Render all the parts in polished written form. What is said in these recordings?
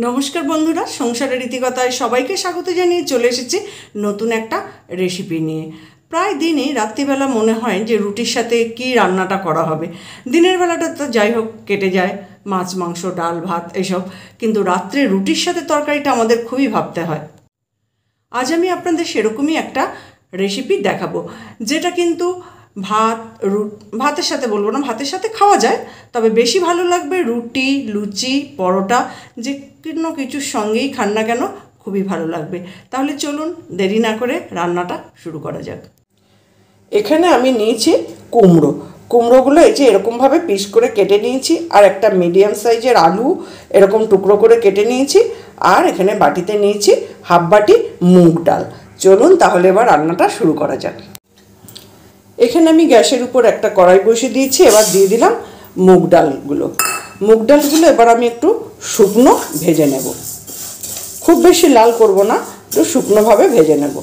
নমস্কার বন্ধুরা, সংসারের রীতিকথায় সবাইকে স্বাগত জানিয়ে চলে এসেছি নতুন একটা রেসিপি নিয়ে। প্রায় দিনই রাত্রিবেলা মনে হয় যে রুটির সাথে কি রান্নাটা করা হবে। দিনের বেলাটা তো যাই হোক কেটে যায়, মাছ মাংস ডাল ভাত এসব, কিন্তু রাত্রে রুটির সাথে তরকারিটা আমাদের খুবই ভাবতে হয়। আজ আমি আপনাদের সেরকমই একটা রেসিপি দেখাবো, যেটা কিন্তু ভাতের সাথে বলবো না, ভাতের সাথে খাওয়া যায়, তবে বেশি ভালো লাগবে রুটি, লুচি, পরোটা, যে কোনো কিছুর সঙ্গেই খান না কেন খুবই ভালো লাগবে। তাহলে চলুন দেরি না করে রান্নাটা শুরু করা যাক। এখানে আমি নিয়েছি কুমড়োগুলো এই যে এরকমভাবে পিস করে কেটে নিয়েছি, আর একটা মিডিয়াম সাইজের আলু এরকম টুকরো করে কেটে নিয়েছি, আর এখানে বাটিতে নিয়েছি হাফ বাটি মুগ ডাল। চলুন তাহলে এবার রান্নাটা শুরু করা যাক। এখানে আমি গ্যাসের উপর একটা কড়াই বসিয়ে দিয়েছি, এবার দিয়ে দিলাম মুগ ডালগুলো এবার আমি একটু শুকনো ভেজে নেব। খুব বেশি লাল করব না, একটু শুকনোভাবে ভেজে নেব।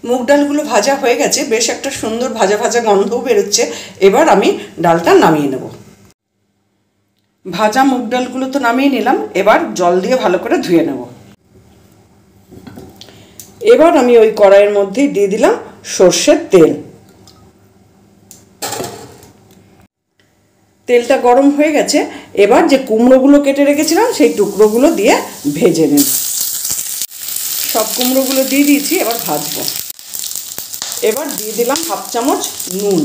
মুগ ডালগুলো ভাজা হয়ে গেছে, বেশ একটা সুন্দর ভাজা ভাজা গন্ধও বেরোচ্ছে। এবার আমি ডালটা নামিয়ে নেব। ভাজা মুগ ডালগুলো তো নামিয়ে নিলাম, এবার জল দিয়ে ভালো করে ধুয়ে নেব। এবার আমি ওই কড়াইয়ের মধ্যে দিয়ে দিলাম সর্ষের তেল। তেলটা গরম হয়ে গেছে, এবার যে কুমড়োগুলো কেটে রেখেছিলাম সেই টুকরোগুলো দিয়ে ভেজে নেব। সব কুমড়োগুলো দিয়ে দিয়েছি, এবার ভাজবো। এবার দিয়ে দিলাম হাফ চামচ নুন।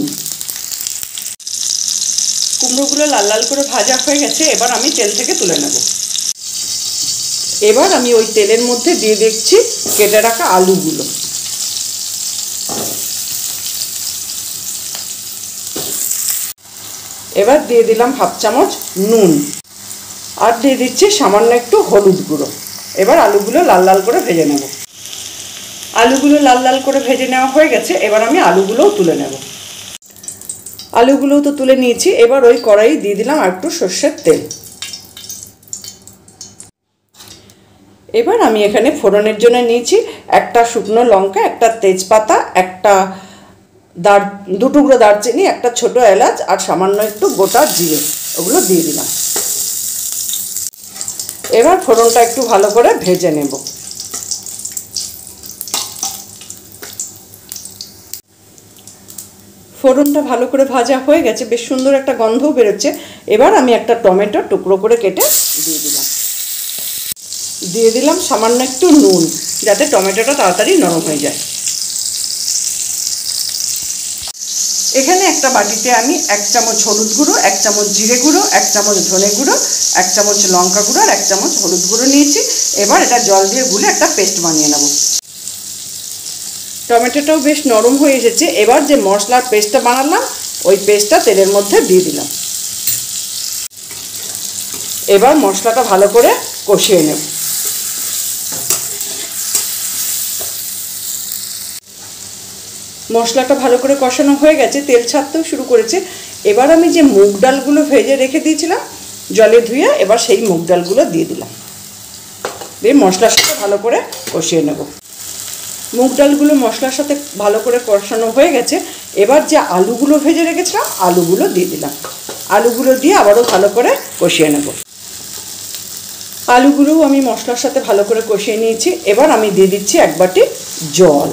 কুমড়োগুলো লাল লাল করে ভাজা হয়ে গেছে, এবার আমি তেল থেকে তুলে নেব। এবার আমি ওই তেলের মধ্যে দিয়ে দিচ্ছি কেটে রাখা আলুগুলো। এবার দিয়ে দিলাম হাফ চামচ নুন, আর দিয়ে দিচ্ছি সামান্য একটু হলুদ গুঁড়ো। এবার আলুগুলো লাল লাল করে ভেজে নেব। আলুগুলো লাল লাল করে ভেজে নেওয়া হয়ে গেছে, এবার আমি আলুগুলোও তুলে নেব। আলুগুলোও তো তুলে নিয়েছি, এবার ওই কড়াই দিয়ে দিলাম আর একটু সর্ষের তেল। এবার আমি এখানে ফোড়নের জন্য নিয়েছি একটা শুকনো লঙ্কা, একটা তেজপাতা, দু টুকরো দারচিনি, একটা ছোট এলাচ, আর সামান্য একটু গোটা জিরে, ওগুলো দিয়ে দিলাম। এবার ফোড়নটা একটু ভালো করে ভেজে নেব। ফোড়নটা ভালো করে ভাজা হয়ে গেছে, বেশ সুন্দর একটা গন্ধও বেরোচ্ছে। এবার আমি একটা টমেটো টুকরো করে কেটে দিয়ে দিলাম সামান্য একটু নুন, যাতে টমেটোটা তাড়াতাড়ি নরম হয়ে যায়। এখানে একটা বাটিতে আমি 1 চামচ হলুদ গুঁড়ো, 1 চামচ জিরে গুঁড়ো, 1 চামচ ধনে গুঁড়ো, 1 চামচ লঙ্কা গুঁড়ো আর 1 চামচ হলুদ গুঁড়ো নিয়েছি। এবার এটা জল দিয়ে গুলে একটা পেস্ট বানিয়ে নেব। টমেটোটাও বেশ নরম হয়ে এসেছে, এবার যে মশলার পেস্টটা বানালাম ওই পেস্টটা তেলের মধ্যে দিয়ে দিলাম। এবার মশলাটা ভালো করে কষিয়ে নেব। মশলাটা ভালো করে কষানো হয়ে গেছে, তেল ছাড়তেও শুরু করেছে। এবার আমি যে মুগ ডালগুলো ভেজে রেখে দিয়েছিলাম জলে ধুয়ে, এবার সেই মুগ ডালগুলো দিয়ে দিলাম। দিয়ে মশলার সাথে ভালো করে কষিয়ে নেব। মুগ ডালগুলো মশলার সাথে ভালো করে কষানো হয়ে গেছে, এবার যে আলুগুলো ভেজে রেখেছিলাম আলুগুলো দিয়ে দিলাম। আলুগুলো দিয়ে আবারও ভালো করে কষিয়ে নেব। আলুগুলোও আমি মশলার সাথে ভালো করে কষিয়ে নিয়েছি। এবার আমি দিয়ে দিচ্ছি 1 বাটি জল।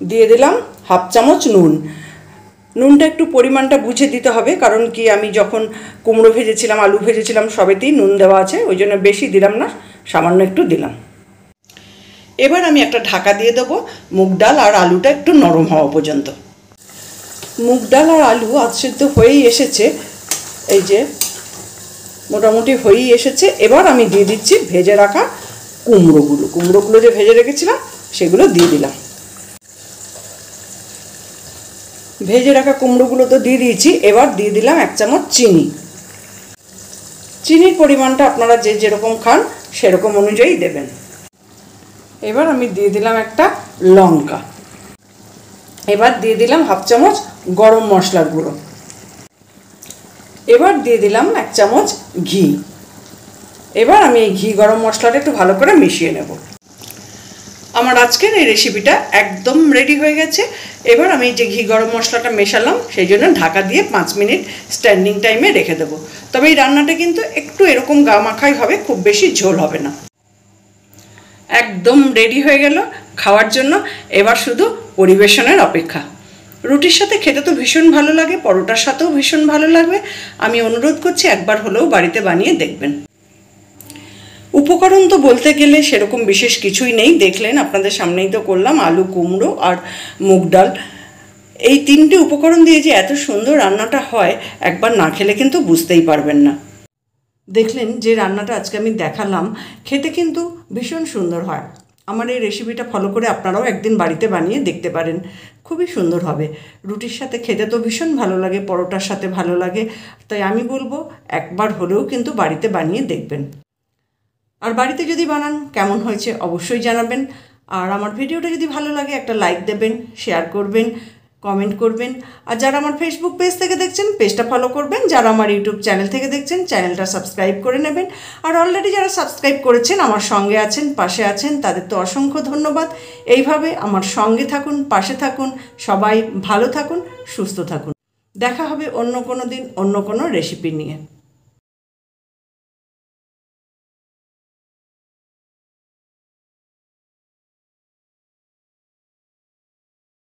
দিয়ে দিলাম হাফ চামচ নুন। নুনটা একটু পরিমাণটা বুঝে দিতে হবে, কারণ কি আমি যখন কুমড়ো ভেজেছিলাম, আলু ভেজেছিলাম, সবেতেই নুন দেওয়া আছে, ওই জন্য বেশি দিলাম না, সামান্য একটু দিলাম। এবার আমি একটা ঢাকা দিয়ে দেবো মুগ ডাল আর আলুটা একটু নরম হওয়া পর্যন্ত। মুগ ডাল আর আলু আধ সিদ্ধ হয়েই এসেছে, এই যে মোটামুটি হয়েই এসেছে। এবার আমি দিয়ে দিচ্ছি ভেজে রাখা কুমড়োগুলো যে ভেজে রেখেছিলাম সেগুলো দিয়ে দিলাম। ভেজে রাখা কুমড়োগুলো তো দিয়ে দিয়েছি। এবার দিয়ে দিলাম 1 চামচ চিনি। চিনির পরিমাণটা আপনারা যে যেরকম খান সেরকম অনুযায়ী দেবেন। এবার আমি দিয়ে দিলাম একটা লঙ্কা। এবার দিয়ে দিলাম হাফ চামচ গরম মশলার গুঁড়ো। এবার দিয়ে দিলাম 1 চামচ ঘি। এবার আমি এই ঘি গরম মশলাটা একটু ভালো করে মিশিয়ে নেব। আমার আজকের এই রেসিপিটা একদম রেডি হয়ে গেছে। এবার আমি যে ঘি গরম মশলাটা মেশালাম সেই জন্য ঢাকা দিয়ে 5 মিনিট স্ট্যান্ডিং টাইমে রেখে দেবো। তবে এই রান্নাটা কিন্তু একটু এরকম গা মাখাই হবে, খুব বেশি ঝোল হবে না। একদম রেডি হয়ে গেল খাওয়ার জন্য। এবার শুধু পরিবেশনের অপেক্ষা। রুটির সাথে খেতে তো ভীষণ ভালো লাগে, পরোটার সাথেও ভীষণ ভালো লাগবে। আমি অনুরোধ করছি একবার হলেও বাড়িতে বানিয়ে দেখবেন। উপকরণ তো বলতে গেলে সেরকম বিশেষ কিছুই নেই, দেখলেন আপনাদের সামনেই তো করলাম। আলু, কুমড়ো আর মুগ ডাল, এই 3টে উপকরণ দিয়ে যে এত সুন্দর রান্নাটা হয় একবার না খেলে কিন্তু বুঝতেই পারবেন না। দেখলেন যে রান্নাটা আজকে আমি দেখালাম, খেতে কিন্তু ভীষণ সুন্দর হয়। আমার এই রেসিপিটা ফলো করে আপনারাও একদিন বাড়িতে বানিয়ে দেখতে পারেন, খুবই সুন্দর হবে। রুটির সাথে খেতে তো ভীষণ ভালো লাগে, পরোটার সাথে ভালো লাগে। তাই আমি বলবো একবার হলেও কিন্তু বাড়িতে বানিয়ে দেখবেন। আর বাড়িতে যদি বানান কেমন হয়েছে অবশ্যই জানাবেন। আর আমার ভিডিওটা যদি ভালো লাগে একটা লাইক দেবেন, শেয়ার করবেন, কমেন্ট করবেন। আর যারা আমার ফেসবুক পেজ থেকে দেখছেন পেজটা ফলো করবেন, যারা আমার ইউটিউব চ্যানেল থেকে দেখছেন চ্যানেলটা সাবস্ক্রাইব করে নেবেন। আর অলরেডি যারা সাবস্ক্রাইব করেছেন, আমার সঙ্গে আছেন, পাশে আছেন, তাদের তো অসংখ্য ধন্যবাদ। এইভাবে আমার সঙ্গে থাকুন, পাশে থাকুন, সবাই ভালো থাকুন, সুস্থ থাকুন। দেখা হবে অন্য কোনো দিন অন্য কোনো রেসিপি নিয়ে।